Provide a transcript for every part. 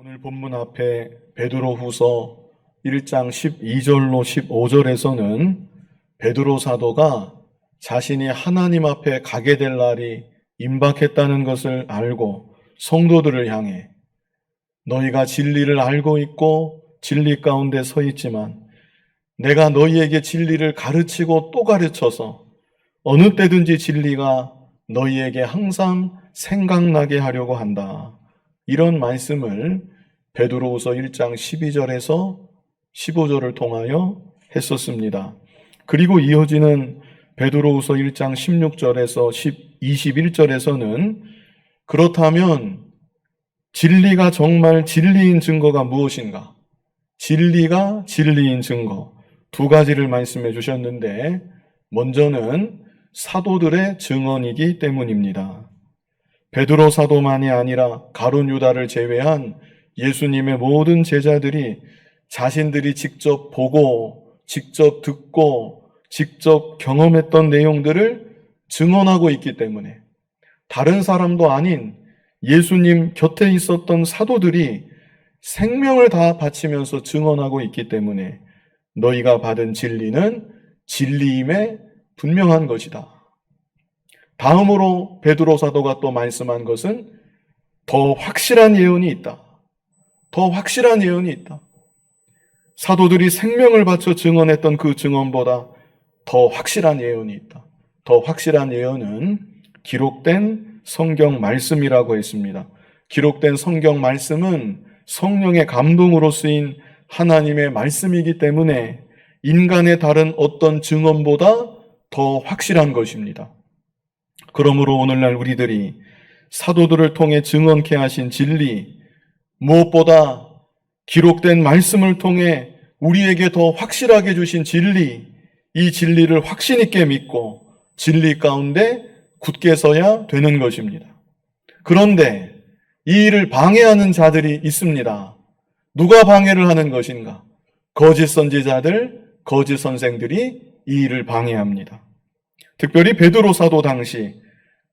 오늘 본문 앞에 베드로후서 1장 12절로 15절에서는 베드로 사도가 자신이 하나님 앞에 가게 될 날이 임박했다는 것을 알고 성도들을 향해 너희가 진리를 알고 있고 진리 가운데 서 있지만 내가 너희에게 진리를 가르치고 또 가르쳐서 어느 때든지 진리가 너희에게 항상 생각나게 하려고 한다. 이런 말씀을 베드로후서 1장 12절에서 15절을 통하여 했었습니다. 그리고 이어지는 베드로후서 1장 16절에서 21절에서는 그렇다면 진리가 정말 진리인 증거가 무엇인가? 진리가 진리인 증거 두 가지를 말씀해 주셨는데 먼저는 사도들의 증언이기 때문입니다. 베드로 사도만이 아니라 가룟 유다를 제외한 예수님의 모든 제자들이 자신들이 직접 보고 직접 듣고 직접 경험했던 내용들을 증언하고 있기 때문에 다른 사람도 아닌 예수님 곁에 있었던 사도들이 생명을 다 바치면서 증언하고 있기 때문에 너희가 받은 진리는 진리임에 분명한 것이다. 다음으로 베드로 사도가 또 말씀한 것은 더 확실한 예언이 있다. 더 확실한 예언이 있다. 사도들이 생명을 바쳐 증언했던 그 증언보다 더 확실한 예언이 있다. 더 확실한 예언은 기록된 성경 말씀이라고 했습니다. 기록된 성경 말씀은 성령의 감동으로 쓰인 하나님의 말씀이기 때문에 인간의 다른 어떤 증언보다 더 확실한 것입니다. 그러므로 오늘날 우리들이 사도들을 통해 증언케 하신 진리, 무엇보다 기록된 말씀을 통해 우리에게 더 확실하게 주신 진리, 이 진리를 확신 있게 믿고 진리 가운데 굳게 서야 되는 것입니다. 그런데 이 일을 방해하는 자들이 있습니다. 누가 방해를 하는 것인가? 거짓 선지자들, 거짓 선생들이 이 일을 방해합니다. 특별히 베드로 사도 당시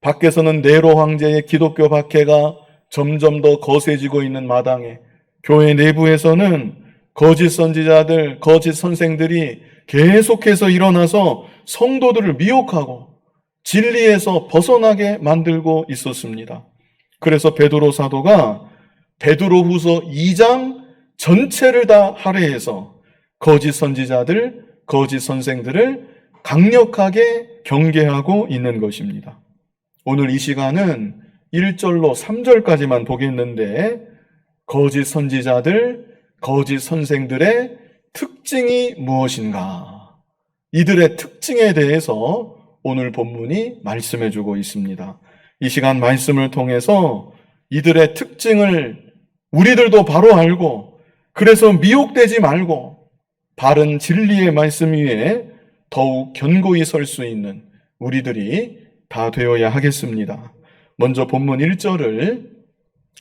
밖에서는 네로 황제의 기독교 박해가 점점 더 거세지고 있는 마당에 교회 내부에서는 거짓 선지자들, 거짓 선생들이 계속해서 일어나서 성도들을 미혹하고 진리에서 벗어나게 만들고 있었습니다. 그래서 베드로 사도가 베드로후서 2장 전체를 다 할애해서 거짓 선지자들, 거짓 선생들을 강력하게 경계하고 있는 것입니다. 오늘 이 시간은 1절로 3절까지만 보겠는데 거짓 선지자들, 거짓 선생들의 특징이 무엇인가? 이들의 특징에 대해서 오늘 본문이 말씀해 주고 있습니다. 이 시간 말씀을 통해서 이들의 특징을 우리들도 바로 알고 그래서 미혹되지 말고 바른 진리의 말씀 위에 더욱 견고히 설 수 있는 우리들이 다 되어야 하겠습니다. 먼저 본문 1절을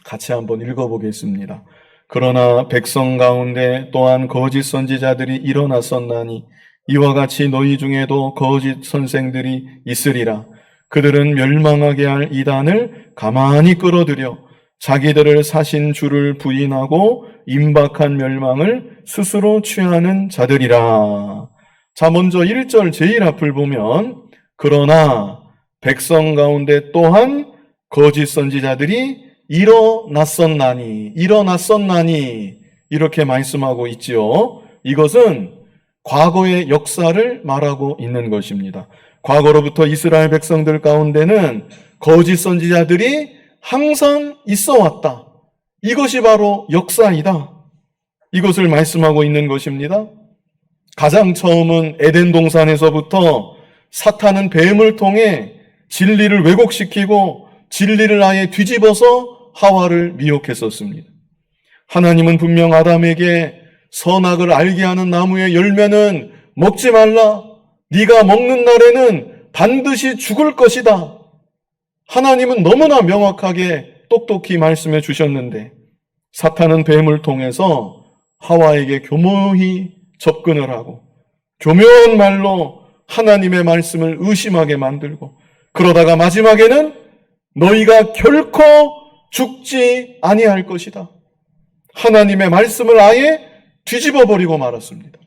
같이 한번 읽어보겠습니다. 그러나 백성 가운데 또한 거짓 선지자들이 일어났었나니 이와 같이 너희 중에도 거짓 선생들이 있으리라. 그들은 멸망하게 할 이단을 가만히 끌어들여 자기들을 사신 주를 부인하고 임박한 멸망을 스스로 취하는 자들이라. 자, 먼저 1절 제일 앞을 보면 그러나 백성 가운데 또한 거짓 선지자들이 일어났었나니 이렇게 말씀하고 있지요. 이것은 과거의 역사를 말하고 있는 것입니다. 과거로부터 이스라엘 백성들 가운데는 거짓 선지자들이 항상 있어 왔다. 이것이 바로 역사이다. 이것을 말씀하고 있는 것입니다. 가장 처음은 에덴 동산에서부터 사탄은 뱀을 통해 진리를 왜곡시키고 진리를 아예 뒤집어서 하와를 미혹했었습니다. 하나님은 분명 아담에게 선악을 알게 하는 나무의 열매는 먹지 말라. 네가 먹는 날에는 반드시 죽을 것이다. 하나님은 너무나 명확하게 똑똑히 말씀해 주셨는데 사탄은 뱀을 통해서 하와에게 교묘히 접근을 하고 교묘한 말로 하나님의 말씀을 의심하게 만들고 그러다가 마지막에는 너희가 결코 죽지 아니할 것이다. 하나님의 말씀을 아예 뒤집어 버리고 말았습니다.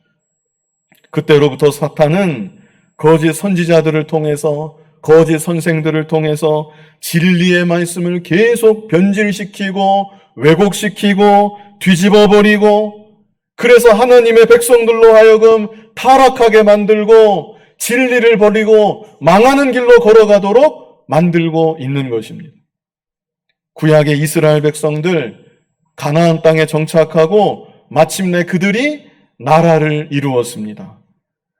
그때로부터 사탄은 거짓 선지자들을 통해서, 거짓 선생들을 통해서 진리의 말씀을 계속 변질시키고 왜곡시키고 뒤집어 버리고, 그래서 하나님의 백성들로 하여금 타락하게 만들고 진리를 버리고 망하는 길로 걸어가도록 만들고 있는 것입니다. 구약의 이스라엘 백성들 가나안 땅에 정착하고 마침내 그들이 나라를 이루었습니다.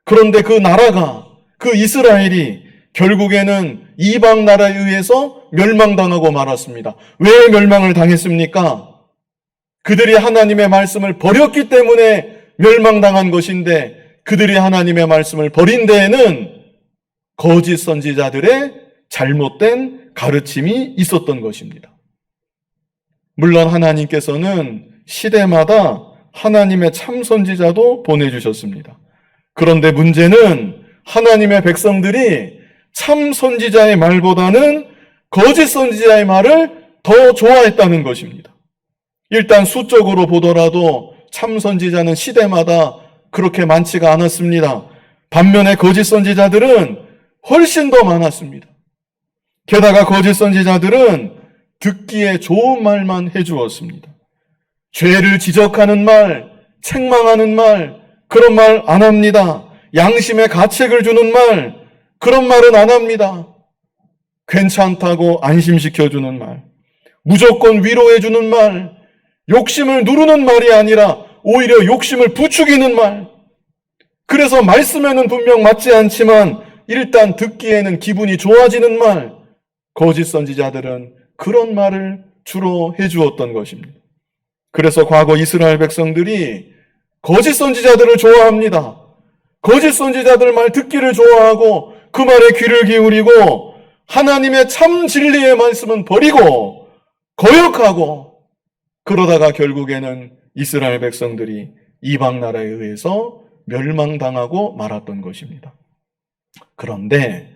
그런데 그 나라가, 그 이스라엘이 결국에는 이방 나라에 의해서 멸망당하고 말았습니다. 왜 멸망을 당했습니까? 그들이 하나님의 말씀을 버렸기 때문에 멸망당한 것인데, 그들이 하나님의 말씀을 버린 데에는 거짓 선지자들의 잘못된 가르침이 있었던 것입니다. 물론 하나님께서는 시대마다 하나님의 참 선지자도 보내주셨습니다. 그런데 문제는 하나님의 백성들이 참 선지자의 말보다는 거짓 선지자의 말을 더 좋아했다는 것입니다. 일단 수적으로 보더라도 참 선지자는 시대마다 그렇게 많지가 않았습니다. 반면에 거짓 선지자들은 훨씬 더 많았습니다. 게다가 거짓 선지자들은 듣기에 좋은 말만 해주었습니다. 죄를 지적하는 말, 책망하는 말, 그런 말 안 합니다. 양심의 가책을 주는 말, 그런 말은 안 합니다. 괜찮다고 안심시켜주는 말, 무조건 위로해주는 말, 욕심을 누르는 말이 아니라 오히려 욕심을 부추기는 말. 그래서 말씀에는 분명 맞지 않지만 일단 듣기에는 기분이 좋아지는 말. 거짓 선지자들은 그런 말을 주로 해주었던 것입니다. 그래서 과거 이스라엘 백성들이 거짓 선지자들을 좋아합니다. 거짓 선지자들 말 듣기를 좋아하고 그 말에 귀를 기울이고 하나님의 참 진리의 말씀은 버리고 거역하고, 그러다가 결국에는 이스라엘 백성들이 이방 나라에 의해서 멸망당하고 말았던 것입니다. 그런데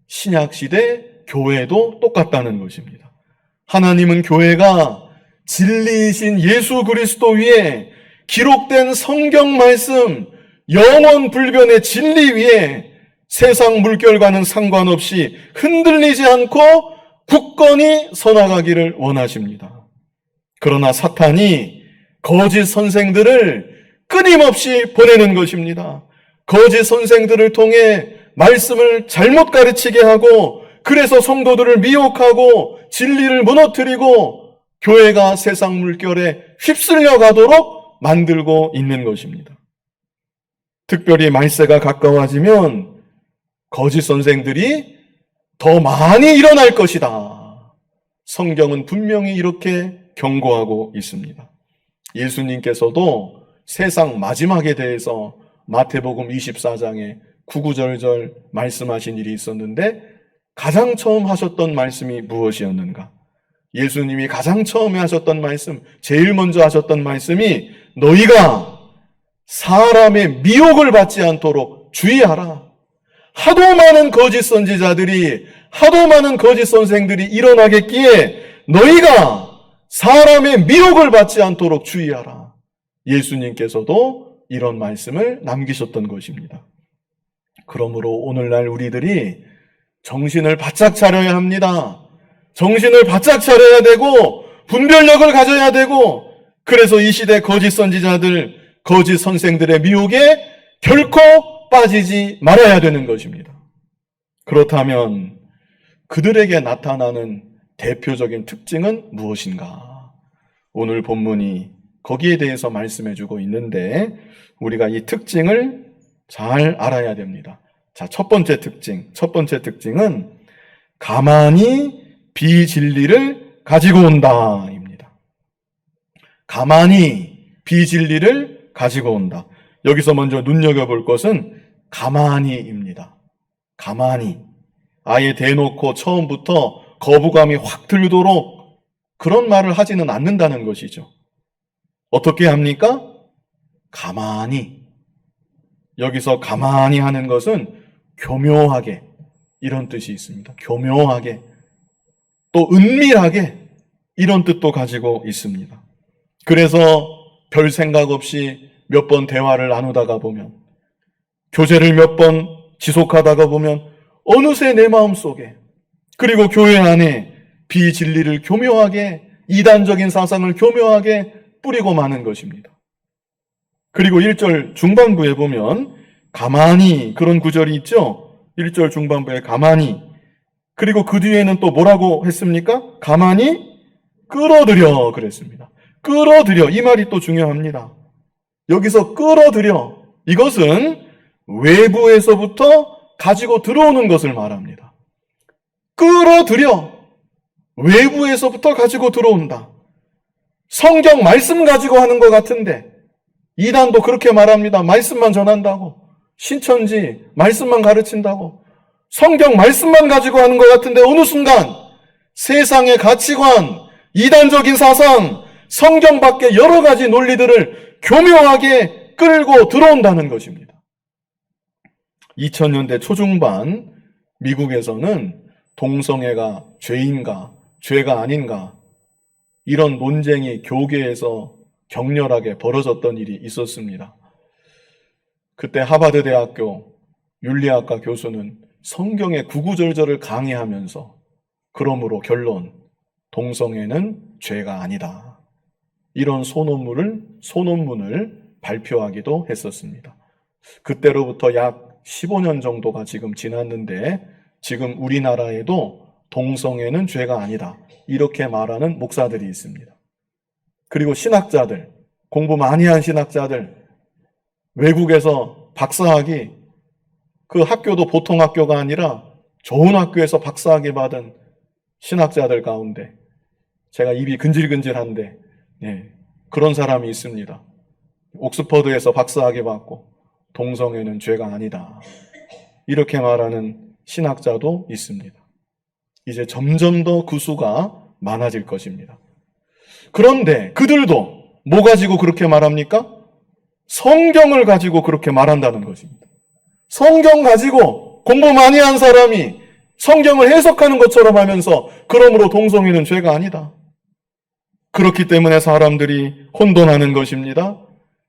신약시대 교회도 똑같다는 것입니다. 하나님은 교회가 진리이신 예수 그리스도 위에 기록된 성경 말씀, 영원 불변의 진리 위에 세상 물결과는 상관없이 흔들리지 않고 굳건히 서나가기를 원하십니다. 그러나 사탄이 거짓 선생들을 끊임없이 보내는 것입니다. 거짓 선생들을 통해 말씀을 잘못 가르치게 하고, 그래서 성도들을 미혹하고 진리를 무너뜨리고 교회가 세상 물결에 휩쓸려 가도록 만들고 있는 것입니다. 특별히 말세가 가까워지면 거짓 선생들이 더 많이 일어날 것이다. 성경은 분명히 이렇게 경고하고 있습니다. 예수님께서도 세상 마지막에 대해서 마태복음 24장에 구구절절 말씀하신 일이 있었는데, 가장 처음 하셨던 말씀이 무엇이었는가? 예수님이 가장 처음에 하셨던 말씀, 제일 먼저 하셨던 말씀이 너희가 사람의 미혹을 받지 않도록 주의하라. 하도 많은 거짓 선지자들이, 하도 많은 거짓 선생들이 일어나겠기에 너희가 사람의 미혹을 받지 않도록 주의하라. 예수님께서도 이런 말씀을 남기셨던 것입니다. 그러므로 오늘날 우리들이 정신을 바짝 차려야 합니다. 정신을 바짝 차려야 되고 분별력을 가져야 되고, 그래서 이 시대 거짓 선지자들, 거짓 선생들의 미혹에 결코 빠지지 말아야 되는 것입니다. 그렇다면 그들에게 나타나는 대표적인 특징은 무엇인가? 오늘 본문이 거기에 대해서 말씀해주고 있는데 우리가 이 특징을 잘 알아야 됩니다. 자, 첫 번째 특징은 가만히 비진리를 가지고 온다입니다. 가만히 비진리를 가지고 온다. 여기서 먼저 눈여겨볼 것은 가만히입니다. 가만히. 아예 대놓고 처음부터 거부감이 확 들도록 그런 말을 하지는 않는다는 것이죠. 어떻게 합니까? 가만히. 여기서 가만히 하는 것은 교묘하게, 이런 뜻이 있습니다. 교묘하게, 또 은밀하게, 이런 뜻도 가지고 있습니다. 그래서 별 생각 없이 몇 번 대화를 나누다가 보면, 교제를 몇 번 지속하다가 보면 어느새 내 마음속에, 그리고 교회 안에 비진리를 교묘하게, 이단적인 사상을 교묘하게 뿌리고 마는 것입니다. 그리고 1절 중반부에 보면 가만히, 그런 구절이 있죠. 1절 중반부에 가만히, 그리고 그 뒤에는 또 뭐라고 했습니까? 가만히 끌어들여 그랬습니다. 끌어들여, 이 말이 또 중요합니다. 여기서 끌어들여, 이것은 외부에서부터 가지고 들어오는 것을 말합니다. 끌어들여, 외부에서부터 가지고 들어온다. 성경 말씀 가지고 하는 것 같은데 이단도 그렇게 말합니다. 말씀만 전한다고, 신천지 말씀만 가르친다고, 성경 말씀만 가지고 하는 것 같은데 어느 순간 세상의 가치관, 이단적인 사상, 성경 밖의 여러 가지 논리들을 교묘하게 끌고 들어온다는 것입니다. 2000년대 초중반 미국에서는 동성애가 죄인가, 죄가 아닌가, 이런 논쟁이 교계에서 격렬하게 벌어졌던 일이 있었습니다. 그때 하버드 대학교 윤리학과 교수는 성경의 구구절절을 강의하면서 그러므로 결론, 동성애는 죄가 아니다, 이런 소논문을 발표하기도 했었습니다. 그때로부터 약 15년 정도가 지금 지났는데 지금 우리나라에도 동성애는 죄가 아니다, 이렇게 말하는 목사들이 있습니다. 그리고 신학자들, 공부 많이 한 신학자들, 외국에서 박사학위, 그 학교도 보통 학교가 아니라 좋은 학교에서 박사학위 받은 신학자들 가운데 제가 입이 근질근질한데 그런 사람이 있습니다. 옥스퍼드에서 박사학위 받고 동성애는 죄가 아니다, 이렇게 말하는 신학자도 있습니다. 이제 점점 더 그 수가 많아질 것입니다. 그런데 그들도 뭐 가지고 그렇게 말합니까? 성경을 가지고 그렇게 말한다는 것입니다. 성경 가지고 공부 많이 한 사람이 성경을 해석하는 것처럼 하면서 그러므로 동성애는 죄가 아니다. 그렇기 때문에 사람들이 혼돈하는 것입니다.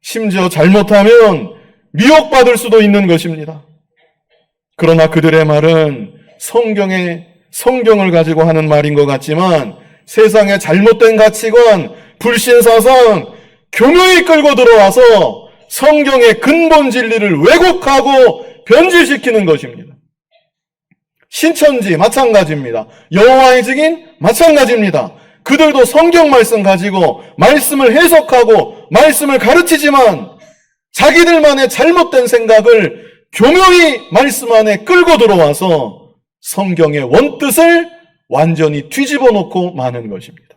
심지어 잘못하면 미혹받을 수도 있는 것입니다. 그러나 그들의 말은 성경을 가지고 하는 말인 것 같지만 세상의 잘못된 가치관, 불신사상 교묘히 끌고 들어와서 성경의 근본 진리를 왜곡하고 변질시키는 것입니다. 신천지 마찬가지입니다. 여호와의 증인 마찬가지입니다. 그들도 성경 말씀 가지고 말씀을 해석하고 말씀을 가르치지만 자기들만의 잘못된 생각을 교묘히 말씀 안에 끌고 들어와서 성경의 원뜻을 완전히 뒤집어 놓고 마는 것입니다.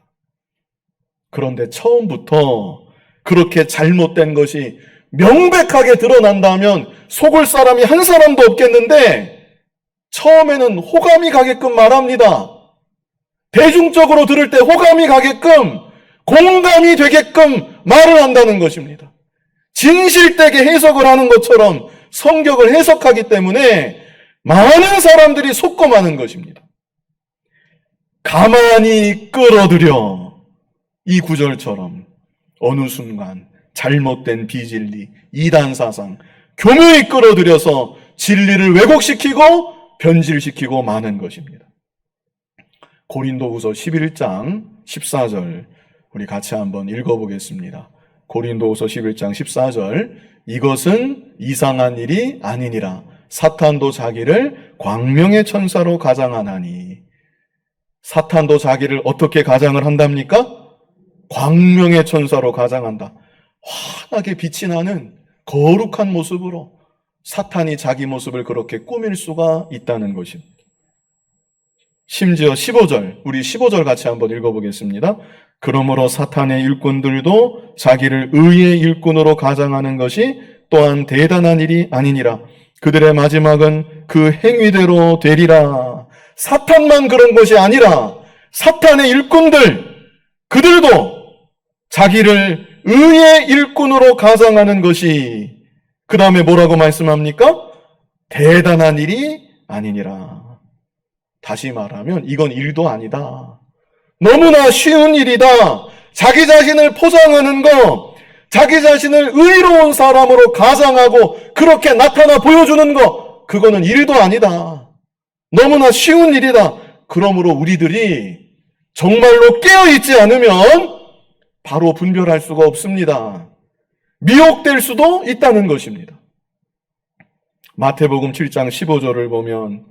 그런데 처음부터 그렇게 잘못된 것이 명백하게 드러난다면 속을 사람이 한 사람도 없겠는데 처음에는 호감이 가게끔 말합니다. 대중적으로 들을 때 호감이 가게끔, 공감이 되게끔 말을 한다는 것입니다. 진실되게 해석을 하는 것처럼 성경을 해석하기 때문에 많은 사람들이 속고마는 것입니다. 가만히 끌어들여, 이 구절처럼 어느 순간 잘못된 비진리, 이단사상 교묘히 끌어들여서 진리를 왜곡시키고 변질시키고 마는 것입니다. 고린도후서 11장 14절 우리 같이 한번 읽어보겠습니다. 고린도후서 11장 14절, 이것은 이상한 일이 아니니라. 사탄도 자기를 광명의 천사로 가장하나니. 사탄도 자기를 어떻게 가장을 한답니까? 광명의 천사로 가장한다. 환하게 빛이 나는 거룩한 모습으로 사탄이 자기 모습을 그렇게 꾸밀 수가 있다는 것입니다. 심지어 15절, 우리 15절 같이 한번 읽어보겠습니다. 그러므로 사탄의 일꾼들도 자기를 의의 일꾼으로 가장하는 것이 또한 대단한 일이 아니니라. 그들의 마지막은 그 행위대로 되리라. 사탄만 그런 것이 아니라 사탄의 일꾼들, 그들도 자기를 의의 일꾼으로 가장하는 것이, 그 다음에 뭐라고 말씀합니까? 대단한 일이 아니니라. 다시 말하면 이건 일도 아니다. 너무나 쉬운 일이다. 자기 자신을 포장하는 거, 자기 자신을 의로운 사람으로 가장하고 그렇게 나타나 보여주는 거, 그거는 일도 아니다. 너무나 쉬운 일이다. 그러므로 우리들이 정말로 깨어있지 않으면 바로 분별할 수가 없습니다. 미혹될 수도 있다는 것입니다. 마태복음 7장 15절을 보면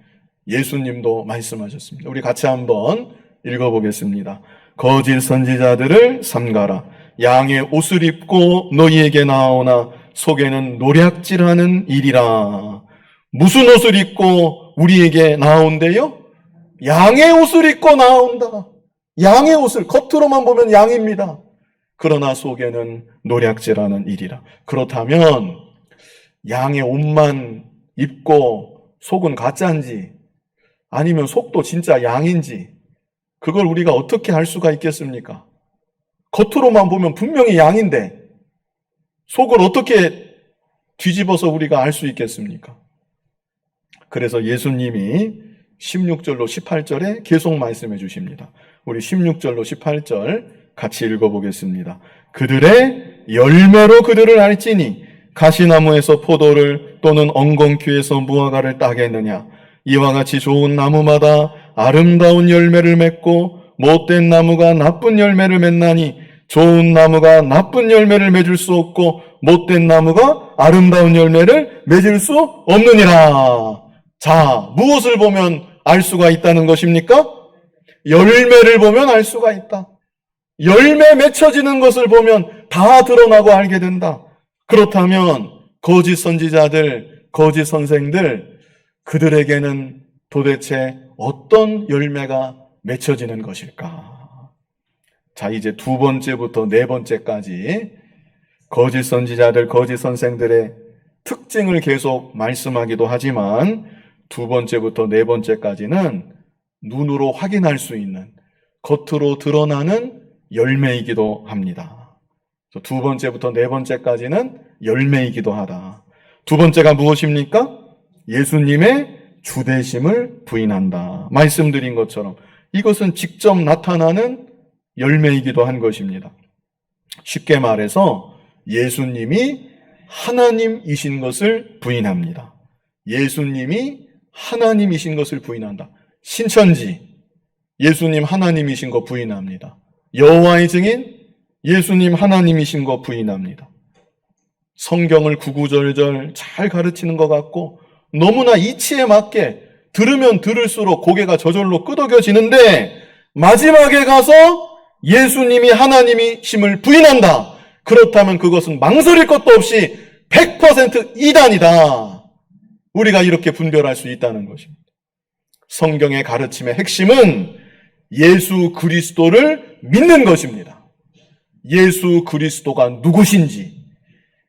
예수님도 말씀하셨습니다. 우리 같이 한번 읽어보겠습니다. 거짓 선지자들을 삼가라. 양의 옷을 입고 너희에게 나오나 속에는 노략질하는 일이라. 무슨 옷을 입고 우리에게 나온대요? 양의 옷을 입고 나온다. 양의 옷을, 겉으로만 보면 양입니다. 그러나 속에는 노략질하는 일이라. 그렇다면 양의 옷만 입고 속은 가짜인지 아니면 속도 진짜 양인지 그걸 우리가 어떻게 알 수가 있겠습니까? 겉으로만 보면 분명히 양인데 속을 어떻게 뒤집어서 우리가 알 수 있겠습니까? 그래서 예수님이 16절로 18절에 계속 말씀해 주십니다. 우리 16절로 18절 같이 읽어보겠습니다. 그들의 열매로 그들을 알지니 가시나무에서 포도를 또는 엉겅퀴에서 무화과를 따겠느냐. 이와 같이 좋은 나무마다 아름다운 열매를 맺고 못된 나무가 나쁜 열매를 맺나니 좋은 나무가 나쁜 열매를 맺을 수 없고 못된 나무가 아름다운 열매를 맺을 수 없느니라. 자, 무엇을 보면 알 수가 있다는 것입니까? 열매를 보면 알 수가 있다. 열매 맺혀지는 것을 보면 다 드러나고 알게 된다. 그렇다면 거짓 선지자들, 거짓 선생들, 그들에게는 도대체 어떤 열매가 맺혀지는 것일까? 자, 이제 두 번째부터 네 번째까지 거짓 선지자들, 거짓 선생들의 특징을 계속 말씀하기도 하지만 두 번째부터 네 번째까지는 눈으로 확인할 수 있는, 겉으로 드러나는 열매이기도 합니다. 두 번째부터 네 번째까지는 열매이기도 하다. 두 번째가 무엇입니까? 예수님의 주되심을 부인한다. 말씀드린 것처럼 이것은 직접 나타나는 열매이기도 한 것입니다. 쉽게 말해서 예수님이 하나님이신 것을 부인합니다. 예수님이 하나님이신 것을 부인한다. 신천지, 예수님 하나님이신 거 부인합니다. 여호와의 증인, 예수님 하나님이신 거 부인합니다. 성경을 구구절절 잘 가르치는 것 같고 너무나 이치에 맞게 들으면 들을수록 고개가 저절로 끄덕여지는데 마지막에 가서 예수님이 하나님이심을 부인한다. 그렇다면 그것은 망설일 것도 없이 100% 이단이다. 우리가 이렇게 분별할 수 있다는 것입니다. 성경의 가르침의 핵심은 예수 그리스도를 믿는 것입니다. 예수 그리스도가 누구신지,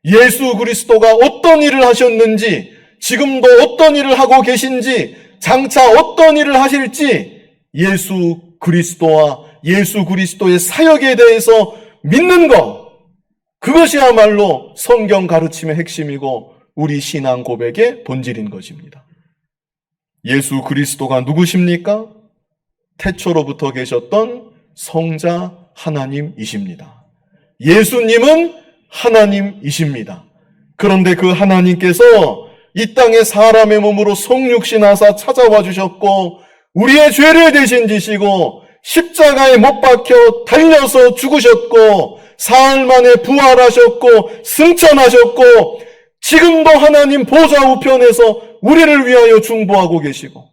예수 그리스도가 어떤 일을 하셨는지, 지금도 어떤 일을 하고 계신지, 장차 어떤 일을 하실지 예수 그리스도와 예수 그리스도의 사역에 대해서 믿는 것, 그것이야말로 성경 가르침의 핵심이고 우리 신앙 고백의 본질인 것입니다. 예수 그리스도가 누구십니까? 태초로부터 계셨던 성자 하나님이십니다. 예수님은 하나님이십니다. 그런데 그 하나님께서 이 땅에 사람의 몸으로 성육신하사 찾아와 주셨고 우리의 죄를 대신 지시고 십자가에 못 박혀 달려서 죽으셨고 사흘 만에 부활하셨고 승천하셨고 지금도 하나님 보좌 우편에서 우리를 위하여 중보하고 계시고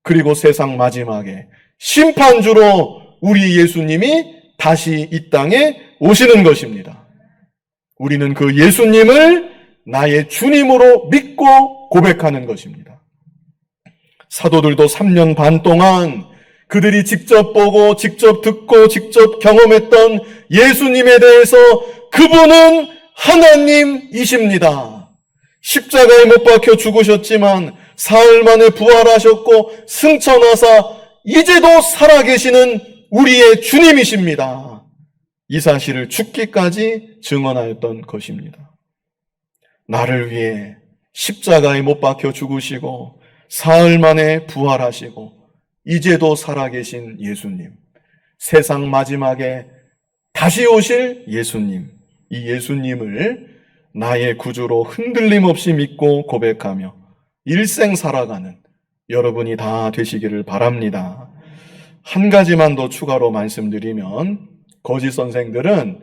그리고 세상 마지막에 심판주로 우리 예수님이 다시 이 땅에 오시는 것입니다. 우리는 그 예수님을 나의 주님으로 믿고 고백하는 것입니다. 사도들도 3년 반 동안 그들이 직접 보고 직접 듣고 직접 경험했던 예수님에 대해서 그분은 하나님이십니다. 십자가에 못 박혀 죽으셨지만 사흘 만에 부활하셨고 승천하사 이제도 살아계시는 우리의 주님이십니다. 이 사실을 죽기까지 증언하였던 것입니다. 나를 위해 십자가에 못 박혀 죽으시고 사흘 만에 부활하시고 이제도 살아계신 예수님, 세상 마지막에 다시 오실 예수님, 이 예수님을 나의 구주로 흔들림 없이 믿고 고백하며 일생 살아가는 여러분이 다 되시기를 바랍니다. 한 가지만 더 추가로 말씀드리면, 거짓 선생들은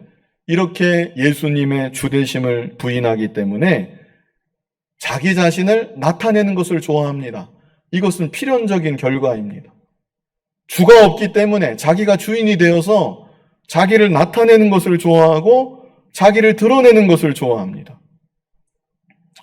이렇게 예수님의 주되심을 부인하기 때문에 자기 자신을 나타내는 것을 좋아합니다. 이것은 필연적인 결과입니다. 주가 없기 때문에 자기가 주인이 되어서 자기를 나타내는 것을 좋아하고 자기를 드러내는 것을 좋아합니다.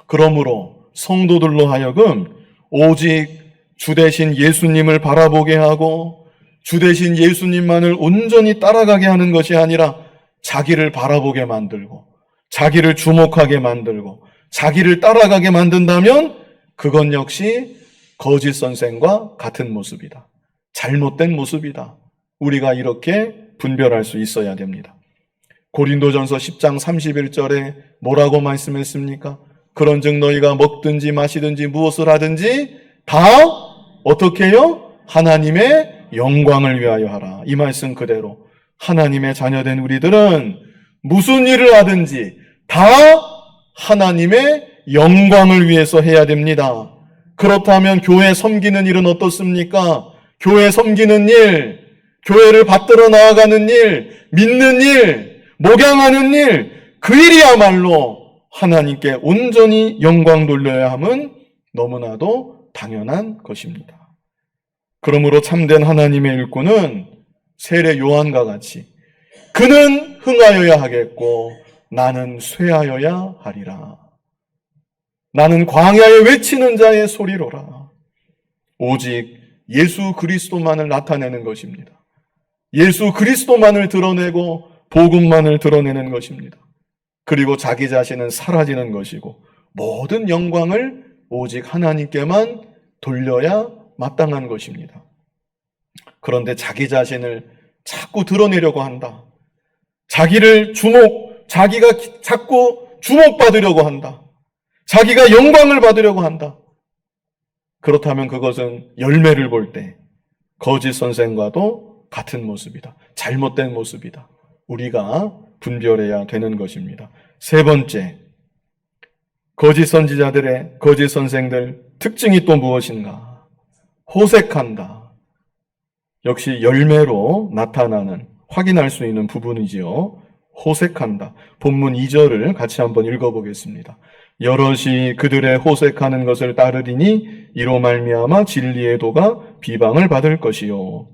그러므로 성도들로 하여금 오직 주 대신 예수님을 바라보게 하고 주 대신 예수님만을 온전히 따라가게 하는 것이 아니라 자기를 바라보게 만들고 자기를 주목하게 만들고 자기를 따라가게 만든다면 그건 역시 거짓 선생과 같은 모습이다. 잘못된 모습이다. 우리가 이렇게 분별할 수 있어야 됩니다. 고린도전서 10장 31절에 뭐라고 말씀했습니까? 그런즉 너희가 먹든지 마시든지 무엇을 하든지 다 어떻게 해요? 하나님의 영광을 위하여 하라. 이 말씀 그대로 하나님의 자녀된 우리들은 무슨 일을 하든지 다 하나님의 영광을 위해서 해야 됩니다. 그렇다면 교회 섬기는 일은 어떻습니까? 교회 섬기는 일, 교회를 받들어 나아가는 일, 믿는 일, 목양하는 일, 그 일이야말로 하나님께 온전히 영광 돌려야 함은 너무나도 당연한 것입니다. 그러므로 참된 하나님의 일꾼은 세례 요한과 같이 그는 흥하여야 하겠고 나는 쇠하여야 하리라. 나는 광야에 외치는 자의 소리로라. 오직 예수 그리스도만을 나타내는 것입니다. 예수 그리스도만을 드러내고 복음만을 드러내는 것입니다. 그리고 자기 자신은 사라지는 것이고 모든 영광을 오직 하나님께만 돌려야 마땅한 것입니다. 그런데 자기 자신을 자꾸 드러내려고 한다. 자기가 자꾸 주목받으려고 한다. 자기가 영광을 받으려고 한다. 그렇다면 그것은 열매를 볼 때 거짓 선생과도 같은 모습이다. 잘못된 모습이다. 우리가 분별해야 되는 것입니다. 세 번째, 거짓 선지자들의 거짓 선생들 특징이 또 무엇인가? 호색한다. 역시 열매로 나타나는 확인할 수 있는 부분이지요. 호색한다. 본문 2절을 같이 한번 읽어보겠습니다. 여럿이 그들의 호색하는 것을 따르리니 이로 말미암아 진리의 도가 비방을 받을 것이요.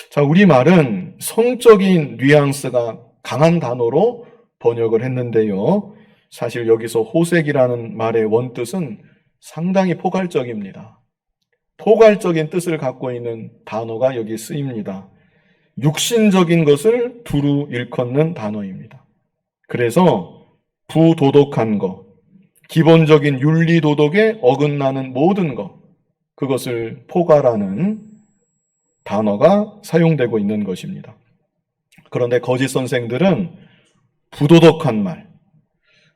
자, 우리말은 성적인 뉘앙스가 강한 단어로 번역을 했는데요. 사실 여기서 호색이라는 말의 원뜻은 상당히 포괄적입니다. 포괄적인 뜻을 갖고 있는 단어가 여기 쓰입니다. 육신적인 것을 두루 일컫는 단어입니다. 그래서 부도덕한 것, 기본적인 윤리도덕에 어긋나는 모든 것, 그것을 포괄하는 단어가 사용되고 있는 것입니다. 그런데 거짓 선생들은 부도덕한 말,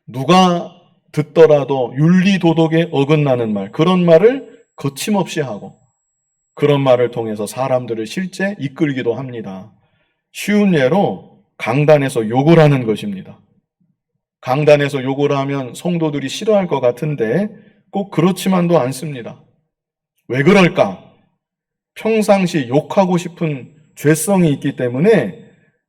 누가 듣더라도 윤리도덕에 어긋나는 말, 그런 말을 거침없이 하고 그런 말을 통해서 사람들을 실제 이끌기도 합니다. 쉬운 예로 강단에서 욕을 하는 것입니다. 강단에서 욕을 하면 성도들이 싫어할 것 같은데 꼭 그렇지만도 않습니다. 왜 그럴까? 평상시 욕하고 싶은 죄성이 있기 때문에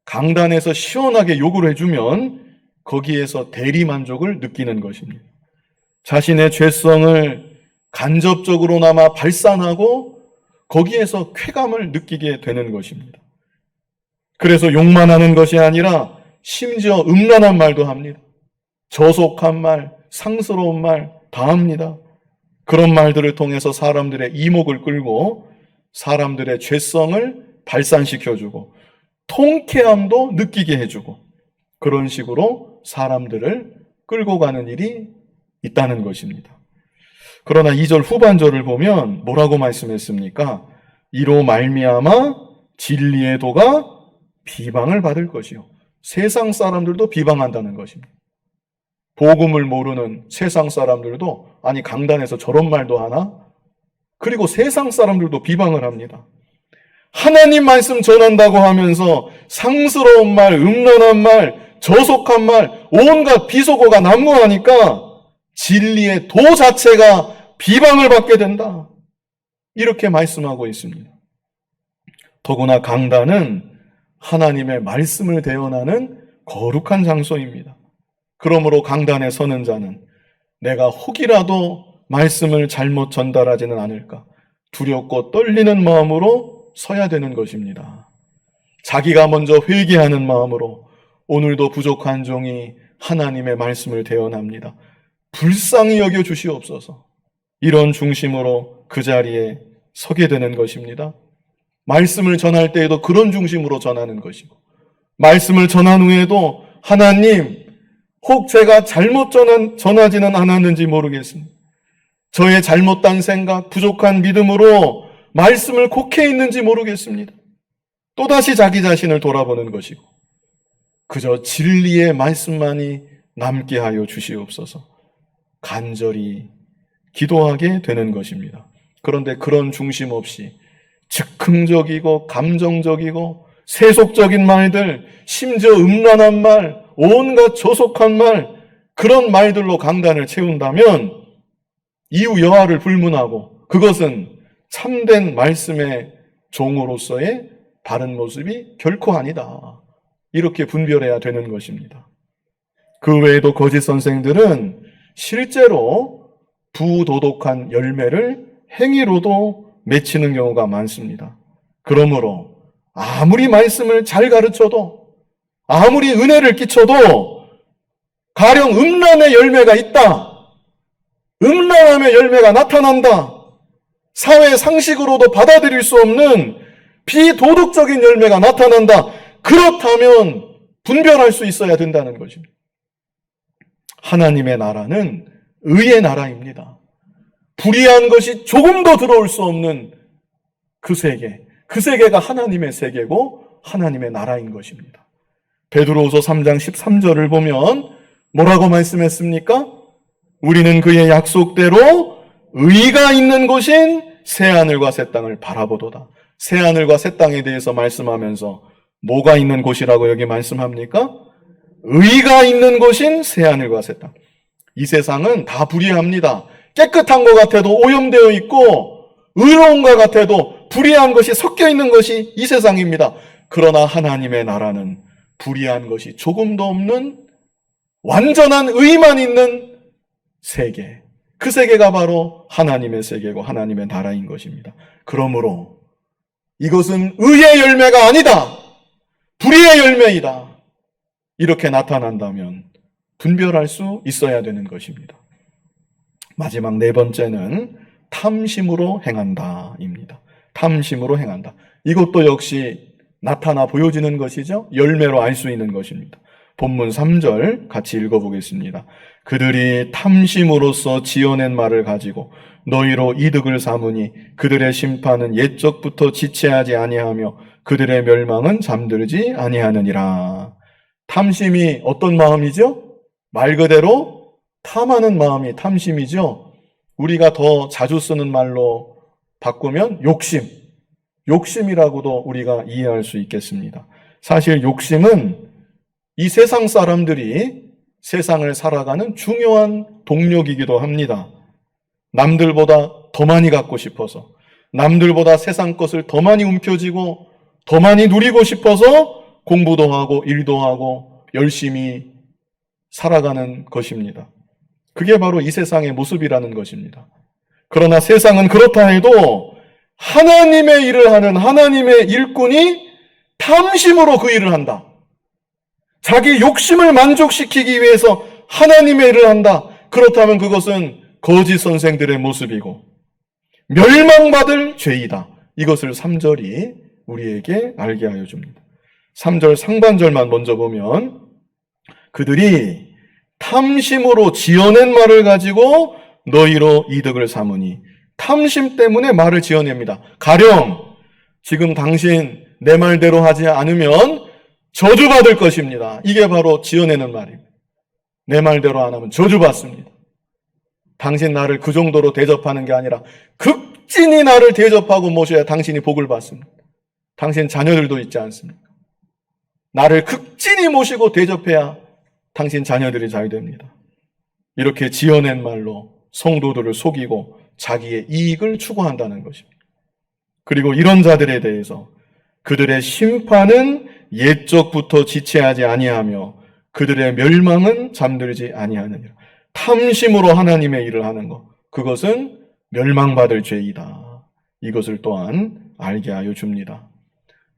강단에서 시원하게 욕을 해주면 거기에서 대리만족을 느끼는 것입니다. 자신의 죄성을 간접적으로나마 발산하고 거기에서 쾌감을 느끼게 되는 것입니다. 그래서 욕만 하는 것이 아니라 심지어 음란한 말도 합니다. 저속한 말, 상스러운 말 다 합니다. 그런 말들을 통해서 사람들의 이목을 끌고 사람들의 죄성을 발산시켜주고 통쾌함도 느끼게 해주고 그런 식으로 사람들을 끌고 가는 일이 있다는 것입니다. 그러나 2절 후반절을 보면 뭐라고 말씀했습니까? 이로 말미암아 진리의 도가 비방을 받을 것이요. 세상 사람들도 비방한다는 것입니다. 복음을 모르는 세상 사람들도 아니 강단에서 저런 말도 하나? 그리고 세상 사람들도 비방을 합니다. 하나님 말씀 전한다고 하면서 상스러운 말, 음란한 말, 저속한 말, 온갖 비속어가 난무하니까 진리의 도 자체가 비방을 받게 된다. 이렇게 말씀하고 있습니다. 더구나 강단은 하나님의 말씀을 대언하는 거룩한 장소입니다. 그러므로 강단에 서는 자는 내가 혹이라도 말씀을 잘못 전달하지는 않을까 두렵고 떨리는 마음으로 서야 되는 것입니다. 자기가 먼저 회개하는 마음으로 오늘도 부족한 종이 하나님의 말씀을 대언합니다. 불쌍히 여겨 주시옵소서. 이런 중심으로 그 자리에 서게 되는 것입니다. 말씀을 전할 때에도 그런 중심으로 전하는 것이고, 말씀을 전한 후에도 하나님, 혹 제가 잘못 전하지는 않았는지 모르겠습니다. 저의 잘못된 생각, 부족한 믿음으로 말씀을 곡해 있는지 모르겠습니다. 또다시 자기 자신을 돌아보는 것이고, 그저 진리의 말씀만이 남게 하여 주시옵소서. 간절히 기도하게 되는 것입니다. 그런데 그런 중심 없이 즉흥적이고 감정적이고 세속적인 말들, 심지어 음란한 말, 온갖 저속한 말, 그런 말들로 강단을 채운다면 이후 여하를 불문하고 그것은 참된 말씀의 종으로서의 바른 모습이 결코 아니다. 이렇게 분별해야 되는 것입니다. 그 외에도 거짓 선생들은 실제로 부도덕한 열매를 행위로도 맺히는 경우가 많습니다. 그러므로 아무리 말씀을 잘 가르쳐도, 아무리 은혜를 끼쳐도 가령 음란의 열매가 있다, 음란함의 열매가 나타난다, 사회 상식으로도 받아들일 수 없는 비도덕적인 열매가 나타난다, 그렇다면 분별할 수 있어야 된다는 것입니다. 하나님의 나라는 의의 나라입니다. 불의한 것이 조금도 들어올 수 없는 그 세계, 그 세계가 하나님의 세계고 하나님의 나라인 것입니다. 베드로후서 3장 13절을 보면 뭐라고 말씀했습니까? 우리는 그의 약속대로 의가 있는 곳인 새하늘과 새 땅을 바라보도다. 새하늘과 새 땅에 대해서 말씀하면서 뭐가 있는 곳이라고 여기 말씀합니까? 의가 있는 곳인 새하늘과 새 땅. 이 세상은 다 불의합니다. 깨끗한 것 같아도 오염되어 있고 의로운 것 같아도 불의한 것이 섞여 있는 것이 이 세상입니다. 그러나 하나님의 나라는 불의한 것이 조금도 없는 완전한 의만 있는 세계. 그 세계가 바로 하나님의 세계고 하나님의 나라인 것입니다. 그러므로 이것은 의의 열매가 아니다, 불의의 열매이다, 이렇게 나타난다면 분별할 수 있어야 되는 것입니다. 마지막 네 번째는 탐심으로 행한다입니다. 탐심으로 행한다. 이것도 역시 나타나 보여지는 것이죠. 열매로 알 수 있는 것입니다. 본문 3절 같이 읽어보겠습니다. 그들이 탐심으로써 지어낸 말을 가지고 너희로 이득을 삼으니 그들의 심판은 옛적부터 지체하지 아니하며 그들의 멸망은 잠들지 아니하느니라. 탐심이 어떤 마음이죠? 말 그대로 탐하는 마음이 탐심이죠. 우리가 더 자주 쓰는 말로 바꾸면 욕심, 욕심이라고도 우리가 이해할 수 있겠습니다. 사실 욕심은 이 세상 사람들이 세상을 살아가는 중요한 동력이기도 합니다. 남들보다 더 많이 갖고 싶어서, 남들보다 세상 것을 더 많이 움켜쥐고 더 많이 누리고 싶어서 공부도 하고 일도 하고 열심히 살아가는 것입니다. 그게 바로 이 세상의 모습이라는 것입니다. 그러나 세상은 그렇다 해도 하나님의 일을 하는 하나님의 일꾼이 탐심으로 그 일을 한다. 자기 욕심을 만족시키기 위해서 하나님의 일을 한다. 그렇다면 그것은 거짓 선생들의 모습이고 멸망받을 죄이다. 이것을 3절이 우리에게 알게 하여 줍니다. 3절 상반절만 먼저 보면 그들이 탐심으로 지어낸 말을 가지고 너희로 이득을 삼으니, 탐심 때문에 말을 지어냅니다. 가령 지금 당신 내 말대로 하지 않으면 저주받을 것입니다. 이게 바로 지어내는 말입니다. 내 말대로 안 하면 저주받습니다. 당신 나를 그 정도로 대접하는 게 아니라 극진히 나를 대접하고 모셔야 당신이 복을 받습니다. 당신 자녀들도 있지 않습니까? 나를 극진히 모시고 대접해야 당신 자녀들이 잘 됩니다. 이렇게 지어낸 말로 성도들을 속이고 자기의 이익을 추구한다는 것입니다. 그리고 이런 자들에 대해서 그들의 심판은 옛적부터 지체하지 아니하며 그들의 멸망은 잠들지 아니하느니라. 탐심으로 하나님의 일을 하는 것, 그것은 멸망받을 죄이다. 이것을 또한 알게 하여 줍니다.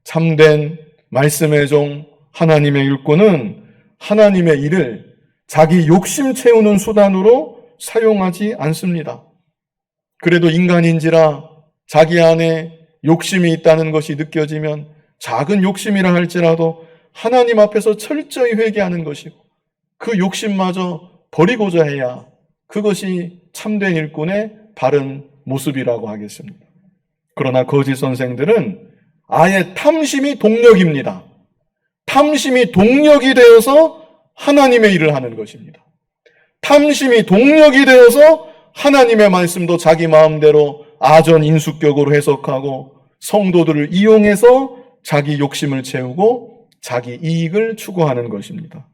참된 말씀의 종 하나님의 일꾼은 하나님의 일을 자기 욕심 채우는 수단으로 사용하지 않습니다. 그래도 인간인지라 자기 안에 욕심이 있다는 것이 느껴지면 작은 욕심이라 할지라도 하나님 앞에서 철저히 회개하는 것이고 그 욕심마저 버리고자 해야 그것이 참된 일꾼의 바른 모습이라고 하겠습니다. 그러나 거짓 선생들은 아예 탐심이 동력입니다. 탐심이 동력이 되어서 하나님의 일을 하는 것입니다. 탐심이 동력이 되어서 하나님의 말씀도 자기 마음대로 아전인수격으로 해석하고 성도들을 이용해서 자기 욕심을 채우고 자기 이익을 추구하는 것입니다.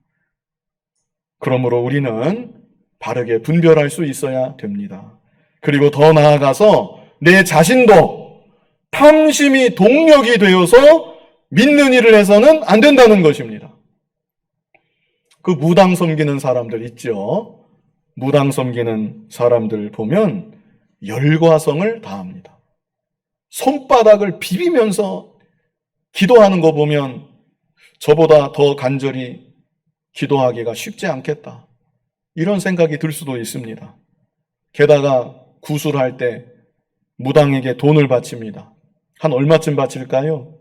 그러므로 우리는 바르게 분별할 수 있어야 됩니다. 그리고 더 나아가서 내 자신도 탐심이 동력이 되어서 믿는 일을 해서는 안 된다는 것입니다. 그 무당 섬기는 사람들 있죠. 무당 섬기는 사람들 보면 열과성을 다합니다. 손바닥을 비비면서 기도하는 거 보면 저보다 더 간절히 기도하기가 쉽지 않겠다. 이런 생각이 들 수도 있습니다. 게다가 구술할 때 무당에게 돈을 바칩니다. 한 얼마쯤 바칠까요?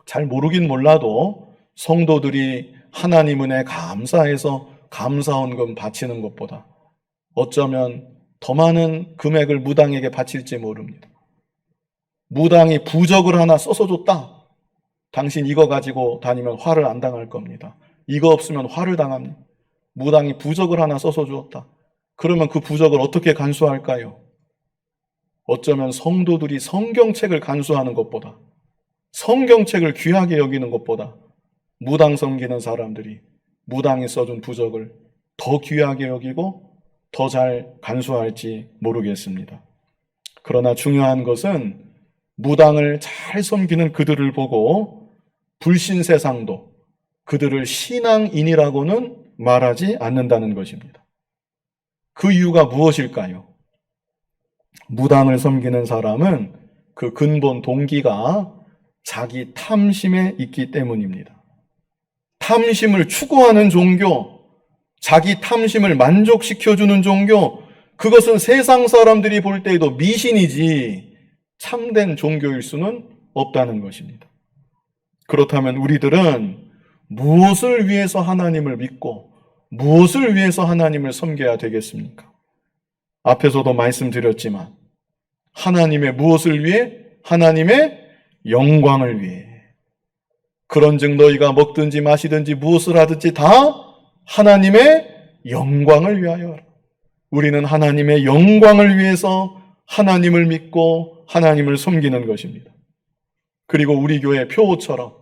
잘 모르긴 몰라도 성도들이 하나님 은혜에 감사해서 감사원금 바치는 것보다 어쩌면 더 많은 금액을 무당에게 바칠지 모릅니다. 무당이 부적을 하나 써서 줬다. 당신 이거 가지고 다니면 화를 안 당할 겁니다. 이거 없으면 화를 당합니다. 무당이 부적을 하나 써서 주었다. 그러면 그 부적을 어떻게 간수할까요? 어쩌면 성도들이 성경책을 간수하는 것보다, 성경책을 귀하게 여기는 것보다 무당 섬기는 사람들이 무당이 써준 부적을 더 귀하게 여기고 더 잘 간수할지 모르겠습니다. 그러나 중요한 것은 무당을 잘 섬기는 그들을 보고 불신세상도 그들을 신앙인이라고는 말하지 않는다는 것입니다. 그 이유가 무엇일까요? 무당을 섬기는 사람은 그 근본 동기가 자기 탐심에 있기 때문입니다. 탐심을 추구하는 종교, 자기 탐심을 만족시켜주는 종교, 그것은 세상 사람들이 볼 때에도 미신이지 참된 종교일 수는 없다는 것입니다. 그렇다면 우리들은 무엇을 위해서 하나님을 믿고 무엇을 위해서 하나님을 섬겨야 되겠습니까? 앞에서도 말씀드렸지만 하나님의 무엇을 위해? 하나님의 영광을 위해. 그런즉 너희가 먹든지 마시든지 무엇을 하든지 다 하나님의 영광을 위하여 하라. 우리는 하나님의 영광을 위해서 하나님을 믿고 하나님을 섬기는 것입니다. 그리고 우리 교회 표처럼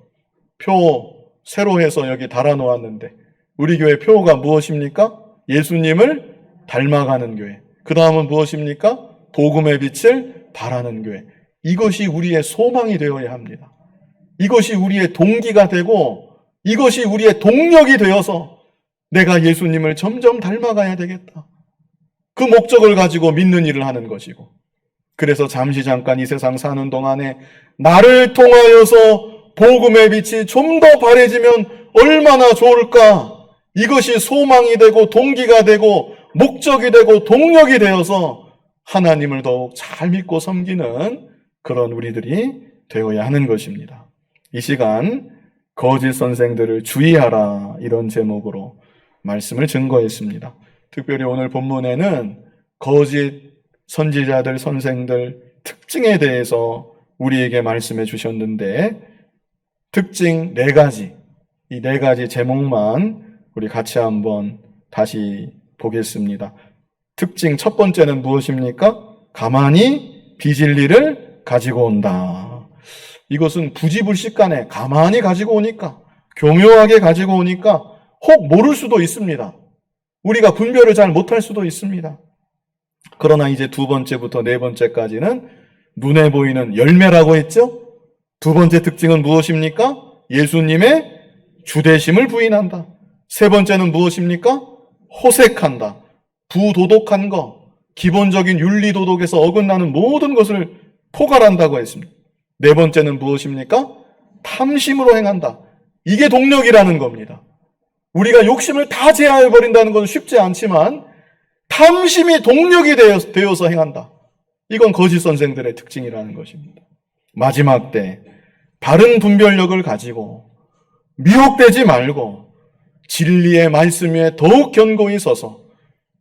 표 새로 해서 여기 달아놓았는데 우리 교회 표가 무엇입니까? 예수님을 닮아가는 교회. 그 다음은 무엇입니까? 복음의 빛을 발하는 교회. 이것이 우리의 소망이 되어야 합니다. 이것이 우리의 동기가 되고 이것이 우리의 동력이 되어서 내가 예수님을 점점 닮아가야 되겠다. 그 목적을 가지고 믿는 일을 하는 것이고, 그래서 잠시 잠깐 이 세상 사는 동안에 나를 통하여서 복음의 빛이 좀 더 바래지면 얼마나 좋을까? 이것이 소망이 되고 동기가 되고 목적이 되고 동력이 되어서 하나님을 더욱 잘 믿고 섬기는 그런 우리들이 되어야 하는 것입니다. 이 시간 거짓 선생들을 주의하라, 이런 제목으로 말씀을 증거했습니다. 특별히 오늘 본문에는 거짓 선지자들, 선생들 특징에 대해서 우리에게 말씀해 주셨는데, 특징 4가지, 이 4가지 제목만 우리 같이 한번 다시 보겠습니다. 특징 첫 번째는 무엇입니까? 가만히 빚을 일을 가지고 온다. 이것은 부지불식간에 가만히 가지고 오니까, 교묘하게 가지고 오니까 혹 모를 수도 있습니다. 우리가 분별을 잘 못할 수도 있습니다. 그러나 이제 두 번째부터 네 번째까지는 눈에 보이는 열매라고 했죠? 두 번째 특징은 무엇입니까? 예수님의 주되심을 부인한다. 세 번째는 무엇입니까? 호색한다. 부도덕한 것, 기본적인 윤리도덕에서 어긋나는 모든 것을 포괄한다고 했습니다. 네 번째는 무엇입니까? 탐심으로 행한다. 이게 동력이라는 겁니다. 우리가 욕심을 다 제어해버린다는 것은 쉽지 않지만 탐심이 동력이 되어서 행한다. 이건 거짓 선생들의 특징이라는 것입니다. 마지막 때 바른 분별력을 가지고 미혹되지 말고 진리의 말씀 위에 더욱 견고히 서서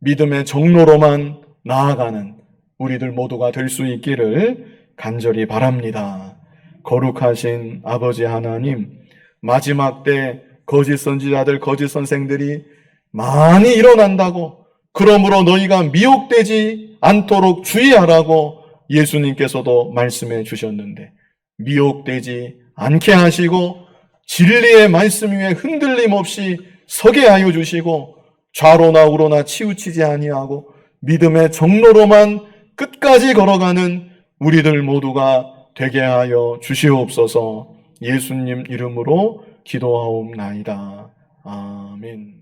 믿음의 정로로만 나아가는 우리들 모두가 될 수 있기를 간절히 바랍니다. 거룩하신 아버지 하나님, 마지막 때 거짓 선지자들, 거짓 선생들이 많이 일어난다고, 그러므로 너희가 미혹되지 않도록 주의하라고 예수님께서도 말씀해 주셨는데, 미혹되지 않게 하시고 진리의 말씀 위에 흔들림 없이 서게 하여 주시고 좌로나 우로나 치우치지 아니하고 믿음의 정로로만 끝까지 걸어가는 우리들 모두가 되게 하여 주시옵소서. 예수님 이름으로 기도하옵나이다. 아멘.